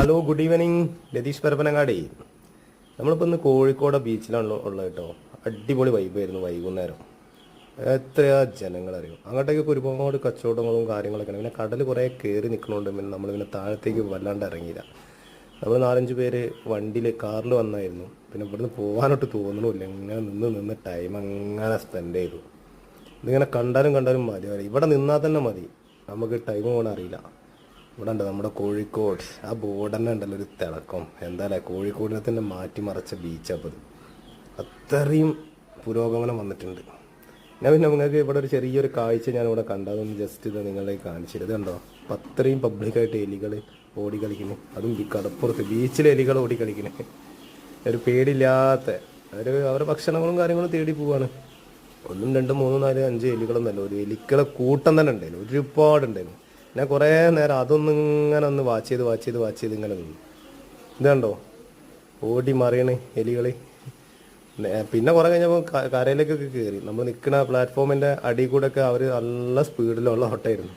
Hello, good evening. Ratheesh Parappanangadi. നമ്മളിപ്പോൾ ഇന്ന് കോഴിക്കോട് ബീച്ചിലാണല്ലോ ഉള്ളത് കേട്ടോ. അടിപൊളി വൈബായിരുന്നു വൈകുന്നേരം. എത്രയാ ജനങ്ങളറിയും. അങ്ങോട്ടേക്കൊക്കെ ഒരുപാട് കച്ചവടങ്ങളും കാര്യങ്ങളൊക്കെ ഉണ്ട്. പിന്നെ കടൽ കുറേ കയറി നിൽക്കണോണ്ട് പിന്നെ നമ്മളിങ്ങനെ താഴത്തേക്ക് വല്ലാണ്ട് ഇറങ്ങിയില്ല. നമ്മൾ 4-5 പേര് വണ്ടിയിൽ കാറിൽ വന്നായിരുന്നു. പിന്നെ ഇവിടുന്ന് പോകാനോട്ട് തോന്നണമില്ല. ഇങ്ങനെ നിന്ന് ടൈം അങ്ങനെ സ്പെൻഡ് ചെയ്തു. ഇതിങ്ങനെ കണ്ടാലും മതി. ഇവിടെ നിന്നാൽ തന്നെ മതി, നമുക്ക് ടൈം പോകണം അറിയില്ല. ഇവിടെ ഉണ്ട് നമ്മുടെ കോഴിക്കോട്. ആ ബോർഡ് തന്നെ ഉണ്ടല്ലോ ഒരു തിളക്കം. എന്തായാലേ കോഴിക്കോടിനെ തന്നെ മാറ്റിമറിച്ച ബീച്ചപ്പോൾ അത്രയും പുരോഗമനം വന്നിട്ടുണ്ട്. ഞാൻ പിന്നെ നിങ്ങൾക്ക് ഇവിടെ ഒരു ചെറിയൊരു കാഴ്ച ഞാനിവിടെ കണ്ടതൊന്ന് ജസ്റ്റ് ഇത് നിങ്ങളിലേക്ക് കാണിച്ചത്. ഇത് കണ്ടോ, അത്രയും പബ്ലിക്കായിട്ട് എലികൾ ഓടി കളിക്കുന്നു. അതും കടപ്പുറത്ത് ബീച്ചിലെ എലികൾ ഓടി കളിക്കുന്നു. ഒരു പേടിയില്ലാത്ത അവരുടെ ഭക്ഷണങ്ങളും കാര്യങ്ങളും തേടി പോവാണ്. 1, 2, 3, 4, 5 എലികളൊന്നല്ല, ഒരു എലിക്കളെ കൂട്ടം തന്നെ ഉണ്ടായിരുന്നു, ഒരുപാടുണ്ടായിരുന്നു. ഞാൻ കുറേ നേരം അതൊന്നും ഇങ്ങനെ ഒന്ന് വാച്ച് ചെയ്ത് ഇങ്ങനെ നിന്നു. ഇത് കണ്ടോ, ഓടി മറിയണ് എലികൾ. പിന്നെ കുറേ കഴിഞ്ഞപ്പോൾ കരയിലേക്കൊക്കെ കയറി. നമ്മൾ നിൽക്കുന്ന പ്ലാറ്റ്ഫോമിൻ്റെ അടിയിൽ കൂടെ ഒക്കെ അവർ നല്ല സ്പീഡിലുള്ള ഓട്ടമായിരുന്നു.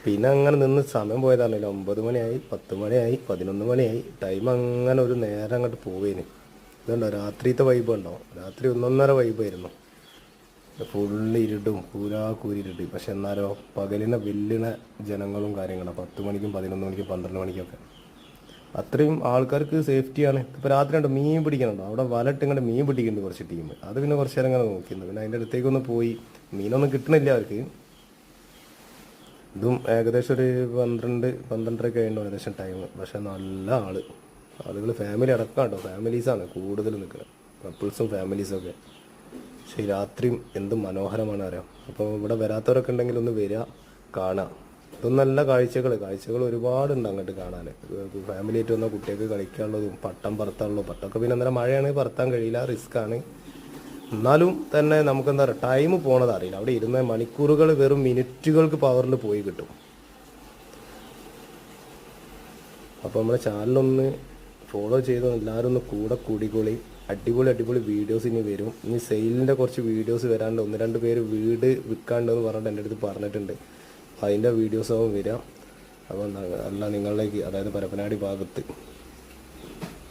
പിന്നെ അങ്ങനെ നിന്ന് സമയം പോയതാണല്ലോ. 9 മണിയായി, 10 മണിയായി, 11 മണിയായി. ടൈം അങ്ങനെ ഒരു നേരം അങ്ങോട്ട് പോവേന്. ഇതുണ്ടോ രാത്രിത്തെ വൈബ് ഉണ്ടോ? രാത്രി 1:30 വൈബായിരുന്നു. ഫുള്ള് ഇരുട്ടും കൂരിരുട്ട്. പക്ഷെ എന്നാലോ പകലിനെ വെല്ലുന്ന ജനങ്ങളും കാര്യങ്ങളും. 10 മണിക്കും 11 മണിക്കും 12 മണിക്കൊക്കെ അത്രയും ആൾക്കാർക്ക് സേഫ്റ്റിയാണ്. ഇപ്പോൾ രാത്രി ഉണ്ട് മീൻ പിടിക്കണുണ്ടോ, അവിടെ വലട്ട് ഇങ്ങോട്ട് മീൻ പിടിക്കുന്നുണ്ട് കുറച്ച് ടീം. അത് പിന്നെ കുറച്ച് നേരം ഇങ്ങനെ നോക്കിയിരുന്നു. പിന്നെ അതിൻ്റെ അടുത്തേക്കൊന്ന് പോയി. മീനൊന്നും കിട്ടണില്ല അവർക്ക്. ഇതും ഏകദേശം ഒരു 12-12:30 കഴിഞ്ഞു ഏകദേശം ടൈം. പക്ഷെ നല്ല ആളുകൾ ഫാമിലി അടക്കം കേട്ടോ. ഫാമിലീസാണ് കൂടുതൽ നിൽക്കുന്നത്, കപ്പിൾസും ഫാമിലീസൊക്കെ. പക്ഷേ ഈ രാത്രിയും എന്ത് മനോഹരമാണ് അറിയാം. അപ്പോൾ ഇവിടെ വരാത്തവരൊക്കെ ഉണ്ടെങ്കിൽ ഒന്ന് വരിക, കാണാം. ഇതൊന്നും നല്ല കാഴ്ചകൾ ഒരുപാടുണ്ട് അങ്ങോട്ട് കാണാൻ. ഫാമിലിയായിട്ട് വന്നാൽ കുട്ടികൾക്ക് കളിക്കാനുള്ളതും പട്ടം പറത്താനുള്ളതും. പട്ടമൊക്കെ പിന്നെ അന്നേരം മഴയാണെങ്കിൽ പറത്താൻ കഴിയില്ല, റിസ്ക്കാണ്. എന്നാലും തന്നെ നമുക്കെന്താ പറയുക, ടൈം പോണത് അറിയില്ല. അവിടെ ഇരുന്ന മണിക്കൂറുകൾ വെറും മിനിറ്റുകൾക്ക് പവറിൽ പോയി കിട്ടും. അപ്പോൾ നമ്മുടെ ചാനലൊന്ന് ഫോളോ ചെയ്ത് എല്ലാവരും ഒന്ന് കൂടെ കൂടിക്കോളി. അടിപൊളി വീഡിയോസ് ഇനി വരും. ഇനി സെയിലിൻ്റെ കുറച്ച് വീഡിയോസ് വരാണ്ട്. 1-2 പേര് വീട് വിൽക്കാണ്ടെന്ന് പറഞ്ഞിട്ട് എൻ്റെ അടുത്ത് പറഞ്ഞിട്ടുണ്ട്. അതിൻ്റെ വീഡിയോസാവും വരാം. അപ്പോൾ അല്ല നിങ്ങളിലേക്ക്, അതായത് പരപ്പനാടി ഭാഗത്ത്.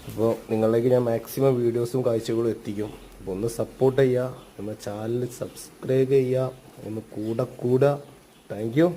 അപ്പോൾ നിങ്ങളിലേക്ക് ഞാൻ മാക്സിമം വീഡിയോസും കാഴ്ചകളും എത്തിക്കും. അപ്പോൾ ഒന്ന് സപ്പോർട്ട് ചെയ്യുക, നമ്മുടെ ചാനൽ സബ്സ്ക്രൈബ് ചെയ്യുക, ഒന്ന് കൂടെ. Thank you.